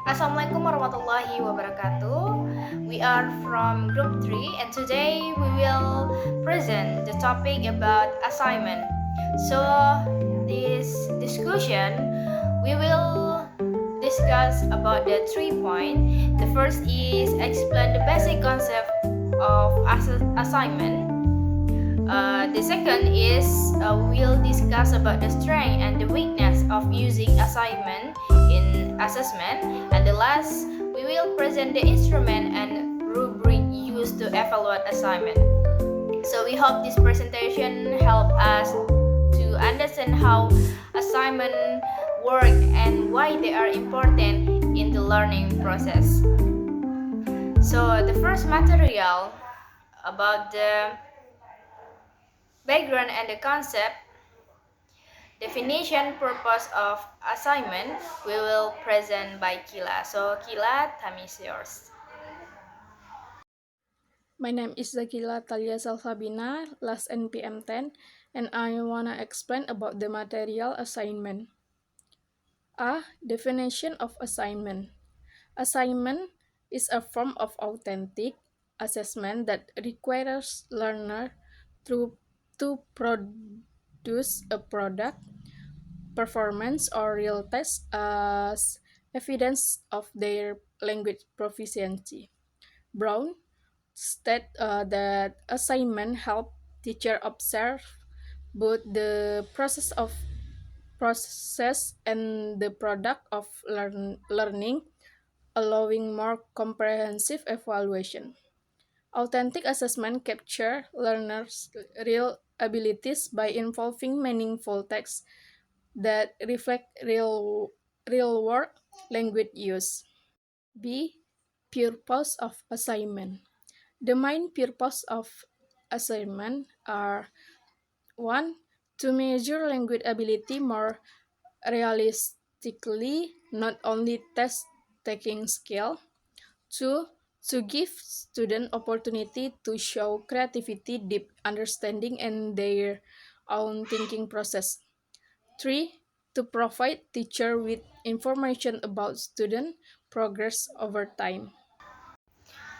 Assalamualaikum warahmatullahi wabarakatuh. We are from group 3 and today we will present the topic about assignment. So, this discussion we will discuss about the 3 points. The first is explain the basic concept of assignment. The second is we'll discuss about the strength and the weakness of using assignment in assessment, and the last we will present the instrument and rubric used to evaluate assignment. So we hope this presentation help us to understand how assignment work and why they are important in the learning process. So the first material about the background and the concept, definition, purpose of assignment, we will present by Kila. So Kila, time is yours. My name is Zakila Talia Salfabina, last NPM 10, and I wanna explain about the material assignment. Definition of assignment. Assignment is a form of authentic assessment that requires learner to produce a product, performance, or real test as evidence of their language proficiency. Brown state that assignment help teacher observe both the process and the product of learning, allowing more comprehensive evaluation. Authentic assessment capture learners' real abilities by involving meaningful text that reflect real world language use. B. Purpose of assignment. The main purpose of assignment are: one, to measure language ability more realistically, not only test taking skill. Two, to give student opportunity to show creativity, deep understanding, and their own thinking process. Three, to provide teacher with information about student progress over time.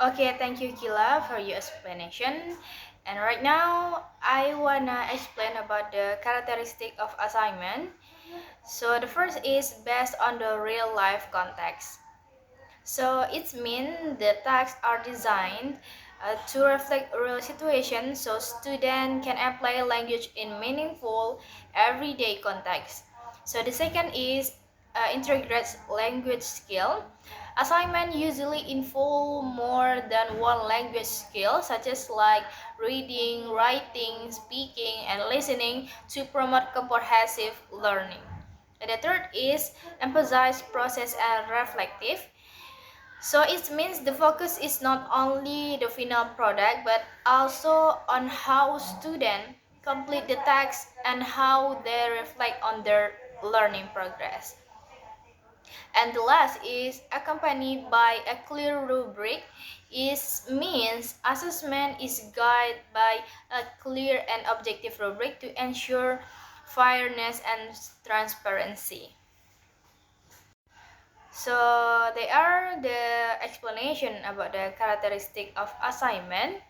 Okay, thank you Kila for your explanation. And right now, I wanna explain about the characteristic of assignment. So the first is based on the real life context. So it means the tasks are designed to reflect real situations so students can apply language in meaningful everyday context. So the second is integrates language skill. Assignment usually involve more than one language skill such as like reading, writing, speaking, and listening to promote comprehensive learning. And the third is emphasize process and reflective. So it means the focus is not only the final product but also on how students complete the task and how they reflect on their learning progress. And the last is accompanied by a clear rubric. Is means assessment is guided by a clear and objective rubric to ensure fairness and transparency. So they are the explanation about the characteristic of assignment.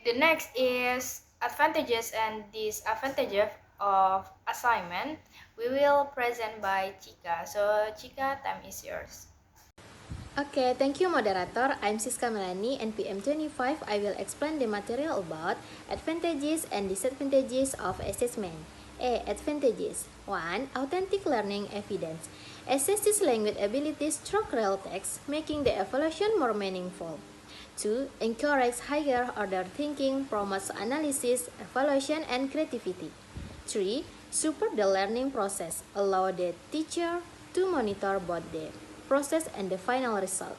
The next is advantages and disadvantages of assignment. We will present by Chika. So Chika, time is yours. Okay, thank you moderator. I'm Siska Melani, NPM 25. I will explain the material about advantages and disadvantages of assessment. Advantages. 1. Authentic learning evidence. Assesses language abilities through real text, making the evaluation more meaningful. 2. Encourage higher order thinking, promotes analysis, evaluation, and creativity. 3. Support the learning process, allow the teacher to monitor both the process and the final result.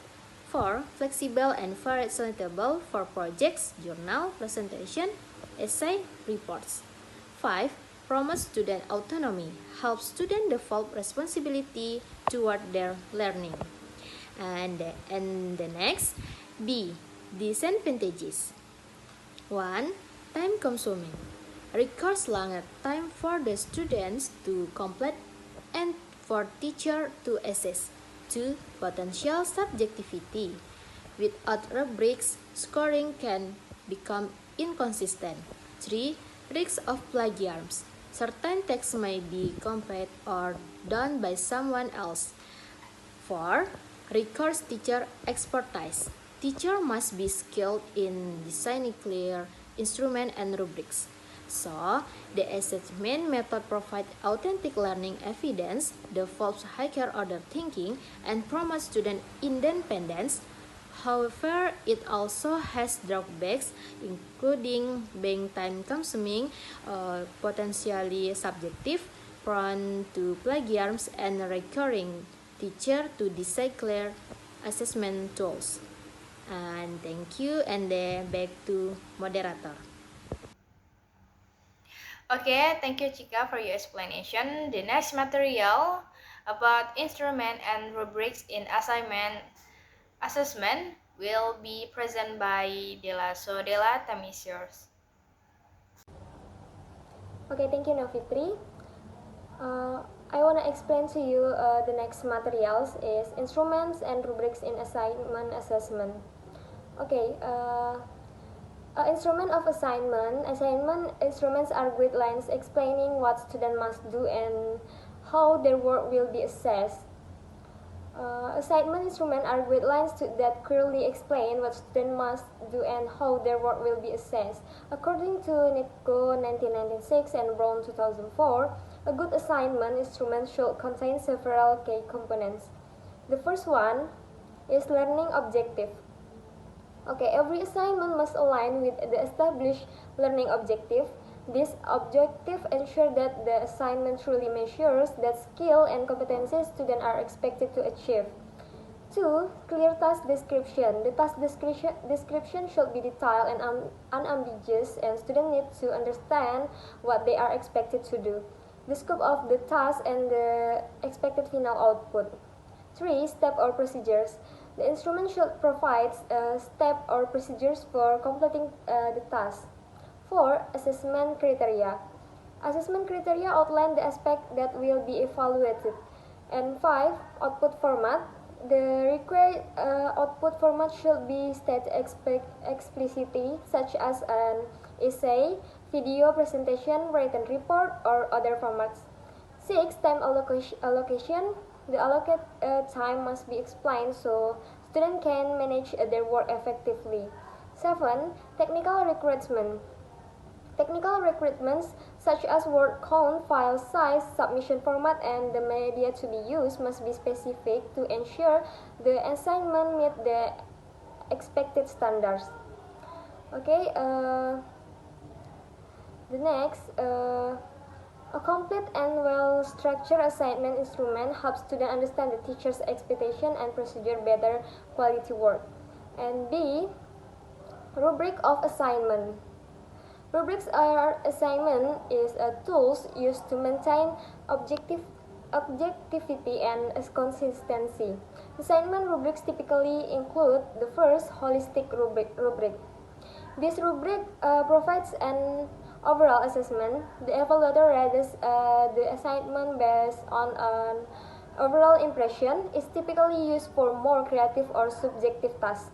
4. Flexible and facilitable for projects, journal, presentation, essay, reports. 5. Promote student autonomy, help students develop responsibility toward their learning. And the next, B. Disadvantages. 1. Time consuming. Requires longer time for the students to complete and for teacher to assess. 2. Potential subjectivity. Without rubrics, scoring can become inconsistent. 3. Risks of plagiarism. Certain texts may be copied or done by someone else. 4. Requires teacher expertise. Teacher must be skilled in designing clear instrument and rubrics. So, the assessment method provides authentic learning evidence, develops higher order thinking, and promotes student independence. However, it also has drawbacks, including being time-consuming, potentially subjective, prone to plagiarism, and requiring teacher to design clear assessment tools. And thank you, and then back to moderator. Okay, thank you Chika for your explanation. The next material about instrument and rubrics in assessment will be presented by Dela. So Dela, time is yours. Okay, thank you Novitri. I want to explain to you the next materials is instruments and rubrics in assignment assessment. Okay, instrument of assignment. Assignment instruments are guidelines explaining what students must do and how their work will be assessed. Assignment instruments are guidelines that clearly explain what students must do and how their work will be assessed. According to NICO 1996 and Brown 2004, a good assignment instrument should contain several key components. The first one is learning objective. Okay, every assignment must align with the established learning objective. This objective ensures that the assignment truly measures that skill and competencies students are expected to achieve. 2. Clear task description. The task description should be detailed and unambiguous, and students need to understand what they are expected to do, the scope of the task, and the expected final output. 3. Step or procedures. The instrument should provide step or procedures for completing the task. 4. Assessment criteria. Assessment criteria outline the aspect that will be evaluated. And 5. Output format. The required output format should be stated explicitly, such as an essay, video presentation, written report, or other formats. 6. Time allocation. The allocated time must be explained so students can manage their work effectively. 7. Technical recruitment. Technical requirements such as word count, file size, submission format, and the media to be used must be specific to ensure the assignment meet the expected standards. Okay, the next, a complete and well-structured assignment instrument helps students understand the teacher's expectation and procedure better quality work. And B, rubric of assignment. Rubrics are assignment is tools used to maintain objectivity and consistency. Assignment rubrics typically include the first holistic rubric. This rubric provides an overall assessment. The evaluator rates the assignment based on an overall impression. Is typically used for more creative or subjective tasks.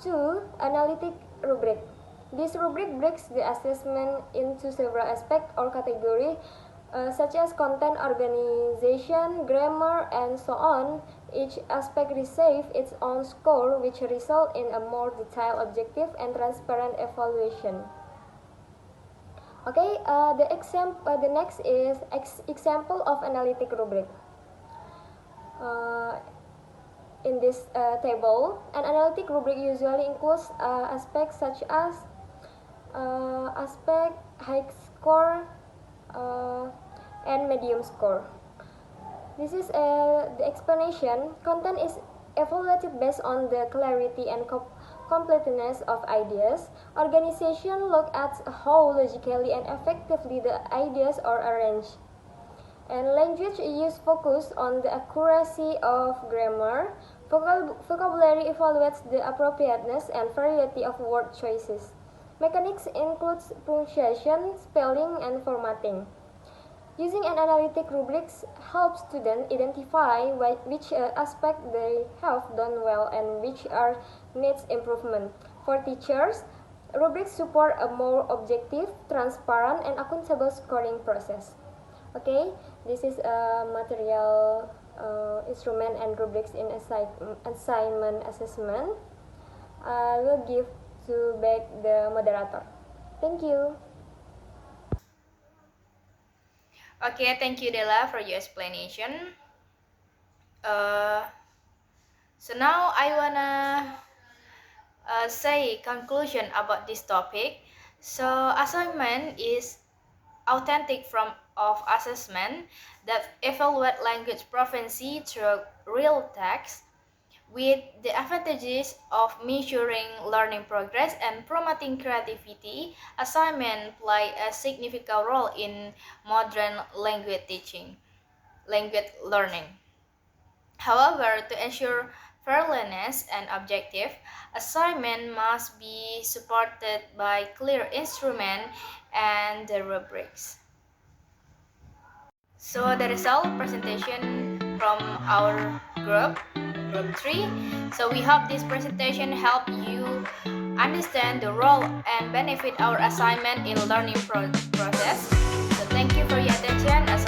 2. Analytic rubric. This rubric breaks the assessment into several aspects or categories, such as content, organization, grammar, and so on. Each aspect receives its own score, which results in a more detailed, objective, and transparent evaluation. Okay, the next is example of analytic rubric. In this table, an analytic rubric usually includes aspects such as aspect, high score, and medium score. This is the explanation. Content is evaluated based on the clarity and completeness of ideas. Organization look at how logically and effectively the ideas are arranged. And language use focus on the accuracy of grammar. Vocabulary evaluates the appropriateness and variety of word choices. Mechanics includes punctuation, spelling, and formatting. Using an analytic rubrics helps students identify which aspect they have done well and which are needs improvement. For teachers, rubrics support a more objective, transparent, and accountable scoring process. Okay, this is a material instrument and rubrics in assignment assessment. I will give to back the moderator. Thank you. Okay, thank you Della for your explanation. So now I wanna say conclusion about this topic. So assignment is authentic form of assessment that evaluate language proficiency through real text with the advantages of measuring learning progress and promoting creativity. Assignment play a significant role in modern language learning. However, to ensure fairness and objective, assignment must be supported by clear instrument and the rubrics. So the result presentation from our group 3. So we hope this presentation help you understand the role and benefit our assignment in learning process. So thank you for your attention.